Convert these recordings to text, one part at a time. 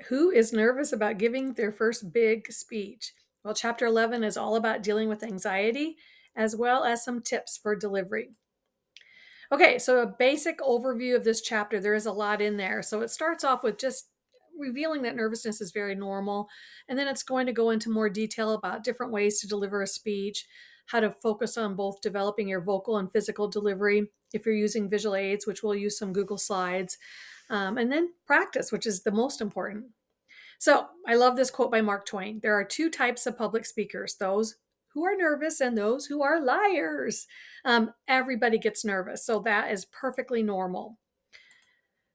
Who is nervous about giving their first big speech? Well, chapter 11 is all about dealing with anxiety as well as some tips for delivery. Okay, so a basic overview of this chapter, there is a lot in there. So it starts off with just revealing that nervousness is very normal. And then it's going to go into more detail about different ways to deliver a speech, how to focus on both developing your vocal and physical delivery if you're using visual aids, which we'll use some Google Slides, and then practice, which is the most important. So I love this quote by Mark Twain. There are two types of public speakers, those who are nervous and those who are liars. Everybody gets nervous, so that is perfectly normal.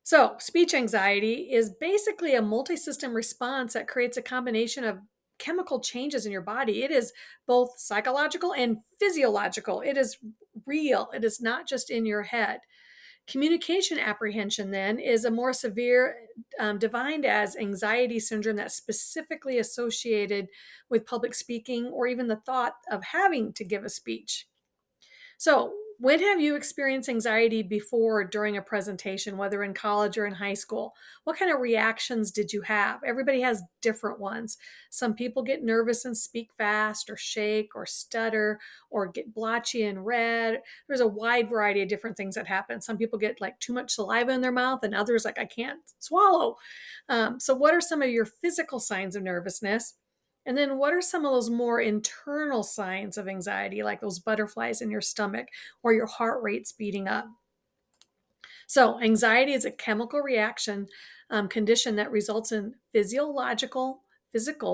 So, speech anxiety is basically a multi system response that creates a combination of chemical changes in your body. It is both psychological and physiological. It is real, it is not just in your head. Communication apprehension, then, is a more severe, defined as anxiety syndrome that's specifically associated with public speaking or even the thought of having to give a speech. So, when have you experienced anxiety before during a presentation, whether in college or in high school? What kind of reactions did you have? Everybody has different ones. Some people get nervous and speak fast, or shake, or stutter, or get blotchy and red. There's a wide variety of different things that happen. Some people get like too much saliva in their mouth, and others, like, I can't swallow. So, what are some of your physical signs of nervousness? And then what are some of those more internal signs of anxiety, like those butterflies in your stomach or your heart rate speeding up? So, anxiety is a chemical reaction condition that results in physical,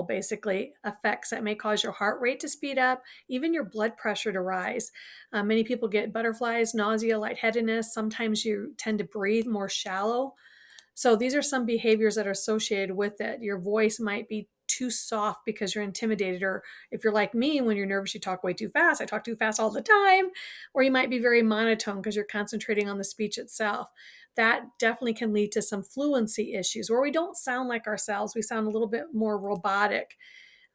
basically, effects that may cause your heart rate to speed up, even your blood pressure to rise. Many people get butterflies, nausea, lightheadedness. Sometimes you tend to breathe more shallow. So these are some behaviors that are associated with it. Your voice might be too soft because you're intimidated, or if you're like me, when you're nervous, you talk way too fast. I talk too fast all the time. Or you might be very monotone because you're concentrating on the speech itself. That definitely can lead to some fluency issues where we don't sound like ourselves. We sound a little bit more robotic.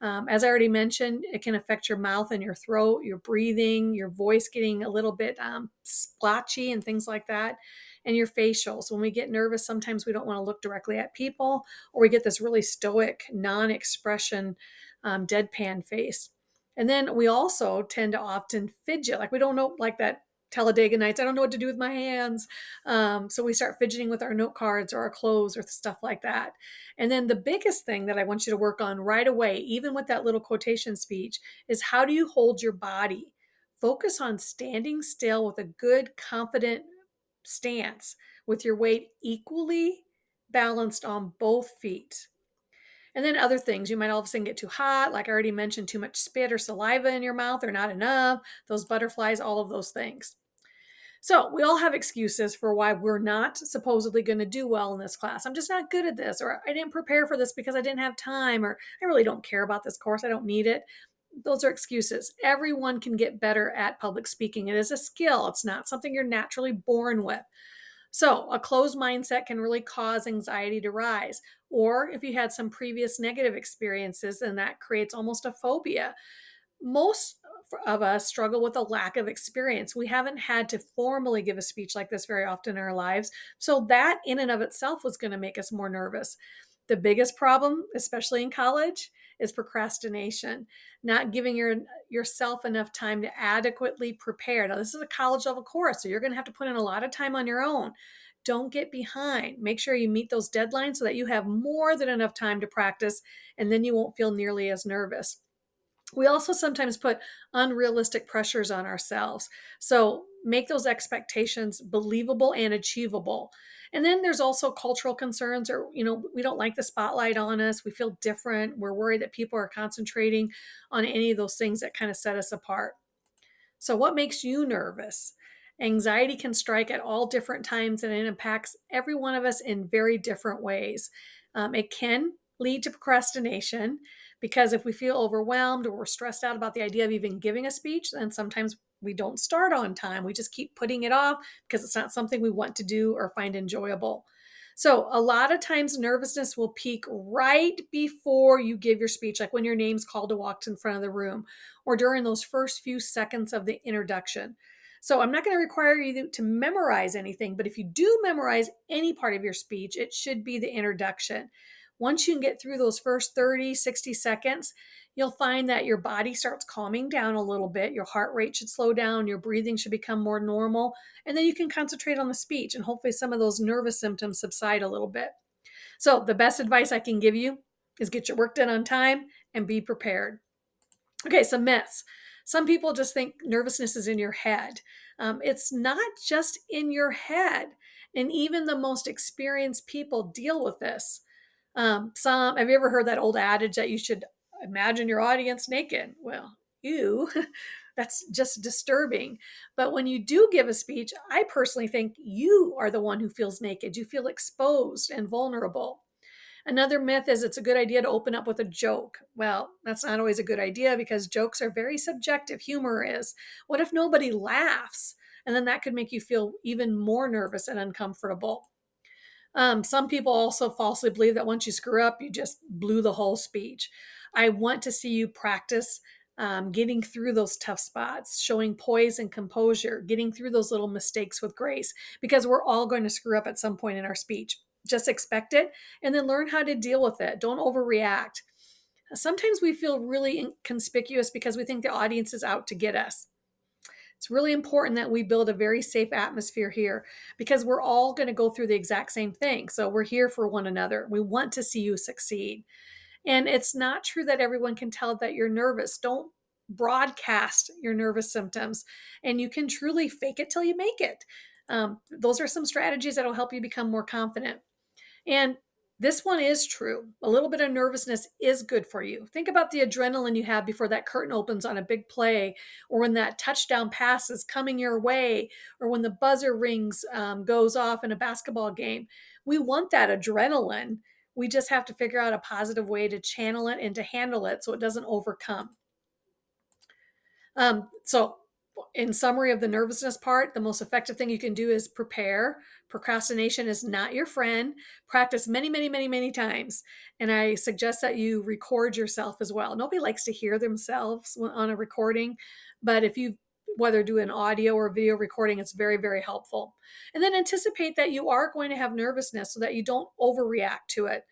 As I already mentioned, it can affect your mouth and your throat, your breathing, your voice getting a little bit splotchy and things like that, and your facials. When we get nervous, sometimes we don't want to look directly at people, or we get this really stoic, non expression, deadpan face. And then we also tend to often fidget, like we don't know, like that Talladega Nights, I don't know what to do with my hands. So we start fidgeting with our note cards or our clothes or stuff like that. And then the biggest thing that I want you to work on right away, even with that little quotation speech, is how do you hold your body? Focus on standing still with a good, confident stance with your weight equally balanced on both feet. And then other things, you might all of a sudden get too hot, like I already mentioned, too much spit or saliva in your mouth or not enough, those butterflies, all of those things. So we all have excuses for why we're not supposedly going to do well in this class. I'm just not good at this, or I didn't prepare for this because I didn't have time, or I really don't care about this course. I don't need it. Those are excuses. Everyone can get better at public speaking. It is a skill. It's not something you're naturally born with. So, a closed mindset can really cause anxiety to rise. Or if you had some previous negative experiences, then that creates almost a phobia. Most of us struggle with a lack of experience. We haven't had to formally give a speech like this very often in our lives. So, that in and of itself was going to make us more nervous. The biggest problem, especially in college, is procrastination, not giving yourself enough time to adequately prepare. Now, this is a college level course, so you're going to have to put in a lot of time on your own. Don't get behind. Make sure you meet those deadlines so that you have more than enough time to practice, and then you won't feel nearly as nervous. We also sometimes put unrealistic pressures on ourselves. So make those expectations believable and achievable. And then there's also cultural concerns, or, we don't like the spotlight on us. We feel different. We're worried that people are concentrating on any of those things that kind of set us apart. So, what makes you nervous? Anxiety can strike at all different times, and it impacts every one of us in very different ways. It can lead to procrastination because if we feel overwhelmed or we're stressed out about the idea of even giving a speech, then sometimes we don't start on time. We just keep putting it off because it's not something we want to do or find enjoyable. So, a lot of times, nervousness will peak right before you give your speech, like when your name's called to walk in front of the room or during those first few seconds of the introduction. So, I'm not going to require you to memorize anything, but if you do memorize any part of your speech, it should be the introduction. Once you can get through those first 30, 60 seconds, you'll find that your body starts calming down a little bit. Your heart rate should slow down. Your breathing should become more normal. And then you can concentrate on the speech, and hopefully some of those nervous symptoms subside a little bit. So the best advice I can give you is get your work done on time and be prepared. Okay, some myths. Some people just think nervousness is in your head. It's not just in your head. And even the most experienced people deal with this. Have you ever heard that old adage that you should imagine your audience naked? Well, ew, that's just disturbing. But when you do give a speech, I personally think you are the one who feels naked. You feel exposed and vulnerable. Another myth is it's a good idea to open up with a joke. Well, that's not always a good idea because jokes are very subjective. Humor is. What if nobody laughs? And then that could make you feel even more nervous and uncomfortable. Some people also falsely believe that once you screw up, you just blew the whole speech. I want to see you practice getting through those tough spots, showing poise and composure, getting through those little mistakes with grace, because we're all going to screw up at some point in our speech. Just expect it and then learn how to deal with it. Don't overreact. Sometimes we feel really inconspicuous because we think the audience is out to get us. It's really important that we build a very safe atmosphere here because we're all going to go through the exact same thing. So we're here for one another. We want to see you succeed. And it's not true that everyone can tell that you're nervous. Don't broadcast your nervous symptoms, and you can truly fake it till you make it. Those are some strategies that will help you become more confident. And this one is true. A little bit of nervousness is good for you. Think about the adrenaline you have before that curtain opens on a big play, or when that touchdown pass is coming your way, or when the buzzer rings goes off in a basketball game. We want that adrenaline. We just have to figure out a positive way to channel it and to handle it so it doesn't overcome. So in summary of the nervousness part, the most effective thing you can do is prepare. Procrastination is not your friend. Practice many, many, many, many times. And I suggest that you record yourself as well. Nobody likes to hear themselves on a recording, but if you whether do an audio or video recording, it's very, very helpful. And then anticipate that you are going to have nervousness so that you don't overreact to it.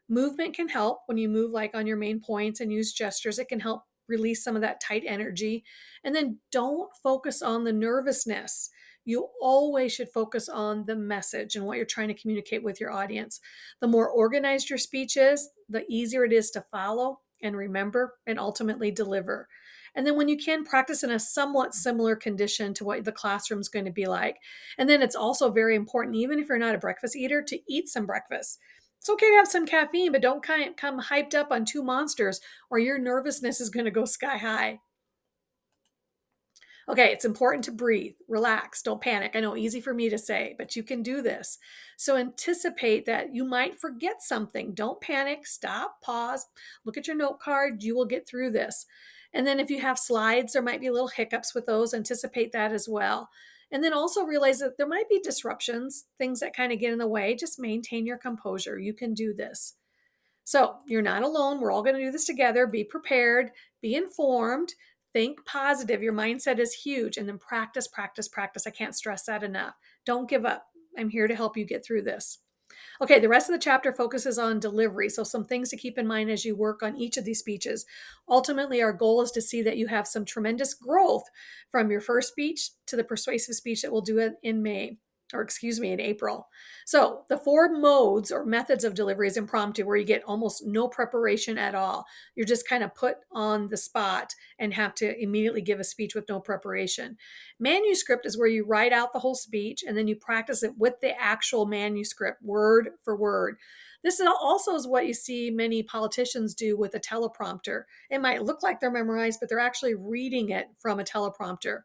Movement can help when you move like on your main points and use gestures. It can help release some of that tight energy. And then don't focus on the nervousness. You always should focus on the message and what you're trying to communicate with your audience. The more organized your speech is, the easier it is to follow and remember and ultimately deliver. And then when you can, practice in a somewhat similar condition to what the classroom's going to be like. And then it's also very important, even if you're not a breakfast eater, to eat some breakfast. It's okay to have some caffeine, but don't come hyped up on two monsters or your nervousness is going to go sky high. Okay, it's important to breathe, relax, don't panic. I know, easy for me to say, but you can do this. So anticipate that you might forget something. Don't panic, stop, pause, look at your note card. You will get through this. And then if you have slides, there might be little hiccups with those. Anticipate that as well. And then also realize that there might be disruptions, things that kind of get in the way. Just maintain your composure. You can do this. So you're not alone. We're all going to do this together. Be prepared, be informed, think positive. Your mindset is huge. And then practice, practice, practice. I can't stress that enough. Don't give up. I'm here to help you get through this. Okay, the rest of the chapter focuses on delivery. So some things to keep in mind as you work on each of these speeches. Ultimately, our goal is to see that you have some tremendous growth from your first speech to the persuasive speech that we'll do in in April. So the 4 modes or methods of delivery is impromptu, where you get almost no preparation at all. You're just kind of put on the spot and have to immediately give a speech with no preparation. Manuscript is where you write out the whole speech and then you practice it with the actual manuscript, word for word. This also is what you see many politicians do with a teleprompter. It might look like they're memorized, but they're actually reading it from a teleprompter.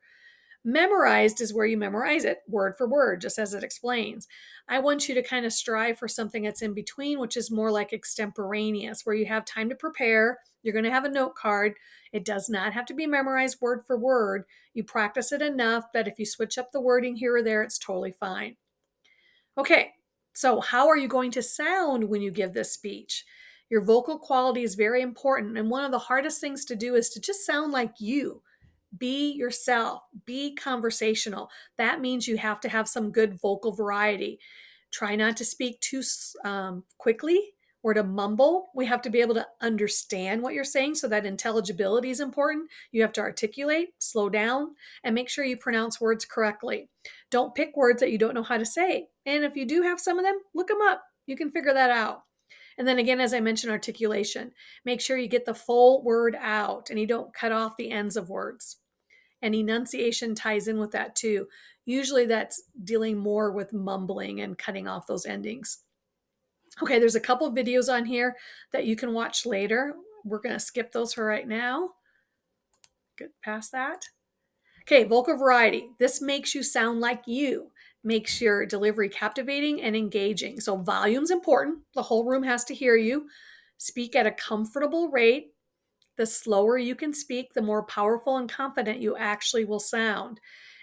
Memorized is where you memorize it word for word, just as it explains. I want you to kind of strive for something that's in between, which is more like extemporaneous, where you have time to prepare. You're going to have a note card. It does not have to be memorized word for word. You practice it enough that if you switch up the wording here or there, it's totally fine. Okay, so how are you going to sound when you give this speech? Your vocal quality is very important. And one of the hardest things to do is to just sound like you. Be yourself, be conversational. That means you have to have some good vocal variety. Try not to speak too quickly or to mumble. We have to be able to understand what you're saying, so that intelligibility is important. You have to articulate, slow down, and make sure you pronounce words correctly. Don't pick words that you don't know how to say. And if you do have some of them, look them up. You can figure that out. And then again, as I mentioned, articulation. Make sure you get the full word out and you don't cut off the ends of words. And enunciation ties in with that too. Usually that's dealing more with mumbling and cutting off those endings. Okay, there's a couple of videos on here that you can watch later. We're going to skip those for right now. Get past that. Okay, vocal variety. This makes you sound like you, makes your delivery captivating and engaging. So volume's important. The whole room has to hear you. Speak at a comfortable rate. The slower you can speak, the more powerful and confident you actually will sound.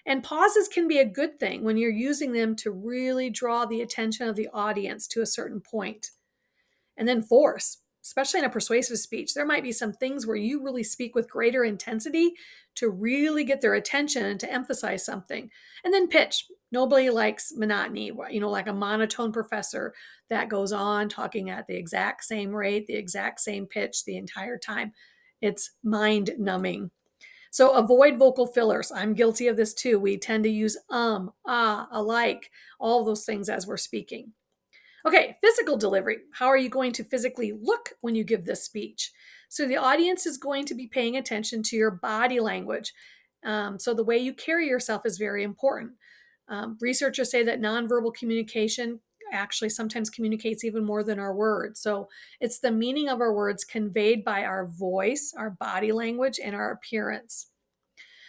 And pauses can be a good thing when you're using them to really draw the attention of the audience to a certain point. And then force, especially in a persuasive speech. There might be some things where you really speak with greater intensity to really get their attention and to emphasize something. And then pitch. Nobody likes monotony, like a monotone professor that goes on talking at the exact same rate, the exact same pitch the entire time. It's mind numbing. So avoid vocal fillers. I'm guilty of this too. We tend to use alike, all those things as we're speaking. Okay, physical delivery. How are you going to physically look when you give this speech? So the audience is going to be paying attention to your body language. So the way you carry yourself is very important. Researchers say that nonverbal communication actually sometimes communicates even more than our words. So it's the meaning of our words conveyed by our voice, our body language, and our appearance.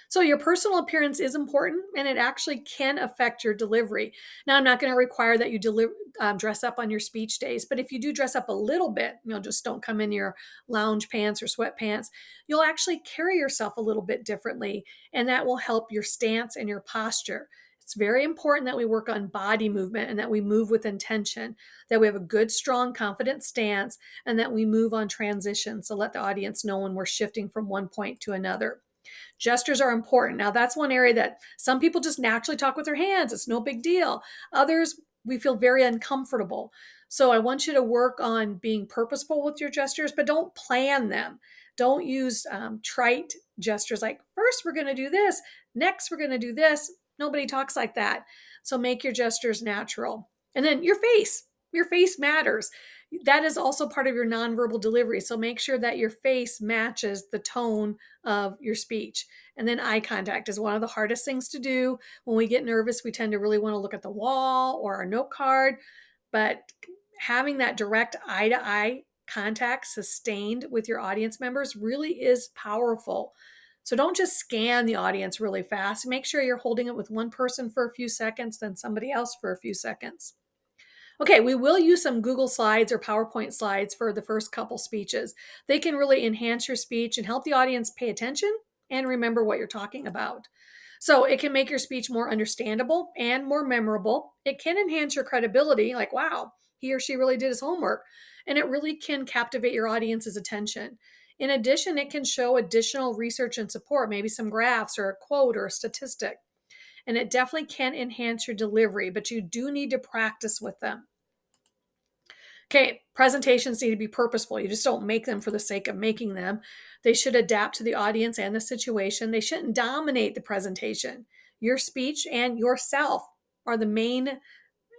So your personal appearance is important, and it actually can affect your delivery. Now, I'm not going to require that you dress up on your speech days, but if you do dress up a little bit, just don't come in your lounge pants or sweatpants, you'll actually carry yourself a little bit differently, and that will help your stance and your posture. It's very important that we work on body movement and that we move with intention, that we have a good, strong, confident stance, and that we move on transition. So let the audience know when we're shifting from one point to another. Gestures are important. Now, that's one area that some people just naturally talk with their hands. It's no big deal. Others, we feel very uncomfortable. So I want you to work on being purposeful with your gestures, but don't plan them. Don't use trite gestures like, first we're going to do this, next we're going to do this. Nobody talks like that. So make your gestures natural. And then your face. Your face matters. That is also part of your nonverbal delivery. So make sure that your face matches the tone of your speech. And then eye contact is one of the hardest things to do. When we get nervous, we tend to really want to look at the wall or our note card. But having that direct eye to eye contact sustained with your audience members really is powerful. So don't just scan the audience really fast. Make sure you're holding it with one person for a few seconds, then somebody else for a few seconds. Okay, we will use some Google Slides or PowerPoint slides for the first couple speeches. They can really enhance your speech and help the audience pay attention and remember what you're talking about. So it can make your speech more understandable and more memorable. It can enhance your credibility, like, wow, he or she really did his homework. And it really can captivate your audience's attention. In addition, it can show additional research and support, maybe some graphs or a quote or a statistic. And it definitely can enhance your delivery, but you do need to practice with them. Okay, presentations need to be purposeful. You just don't make them for the sake of making them. They should adapt to the audience and the situation. They shouldn't dominate the presentation. Your speech and yourself are the main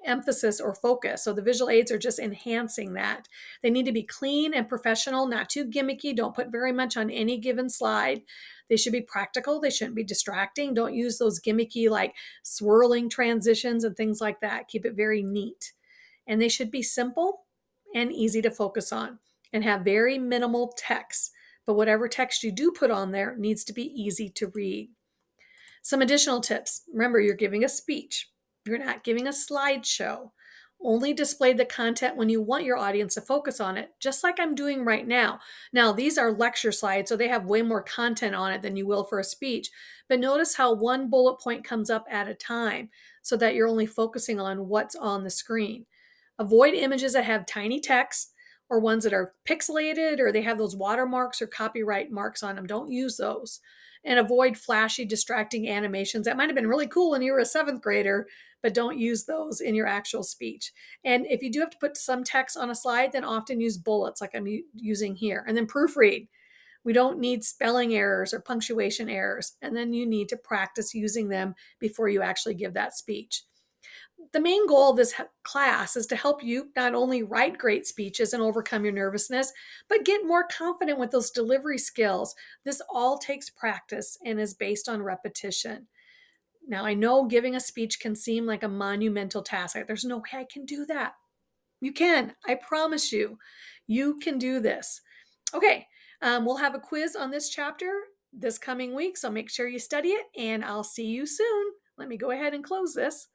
emphasis or focus. So the visual aids are just enhancing that. They need to be clean and professional, not too gimmicky. Don't put very much on any given slide. They should be practical. They shouldn't be distracting. Don't use those gimmicky, like swirling transitions and things like that. Keep it very neat. And they should be simple and easy to focus on and have very minimal text. But whatever text you do put on there needs to be easy to read. Some additional tips. Remember, you're giving a speech. You're not giving a slideshow. Only display the content when you want your audience to focus on it, just like I'm doing right now. Now, these are lecture slides, so they have way more content on it than you will for a speech. But notice how one bullet point comes up at a time so that you're only focusing on what's on the screen. Avoid images that have tiny text or ones that are pixelated or they have those watermarks or copyright marks on them. Don't use those. And avoid flashy, distracting animations. That might have been really cool when you were a seventh grader, but don't use those in your actual speech. And if you do have to put some text on a slide, then often use bullets like I'm using here, and then proofread. We don't need spelling errors or punctuation errors. And then you need to practice using them before you actually give that speech. The main goal of this class is to help you not only write great speeches and overcome your nervousness, but get more confident with those delivery skills. This all takes practice and is based on repetition. Now, I know giving a speech can seem like a monumental task. Like, there's no way I can do that. You can. I promise you, you can do this. Okay, we'll have a quiz on this chapter this coming week, so make sure you study it, and I'll see you soon. Let me go ahead and close this.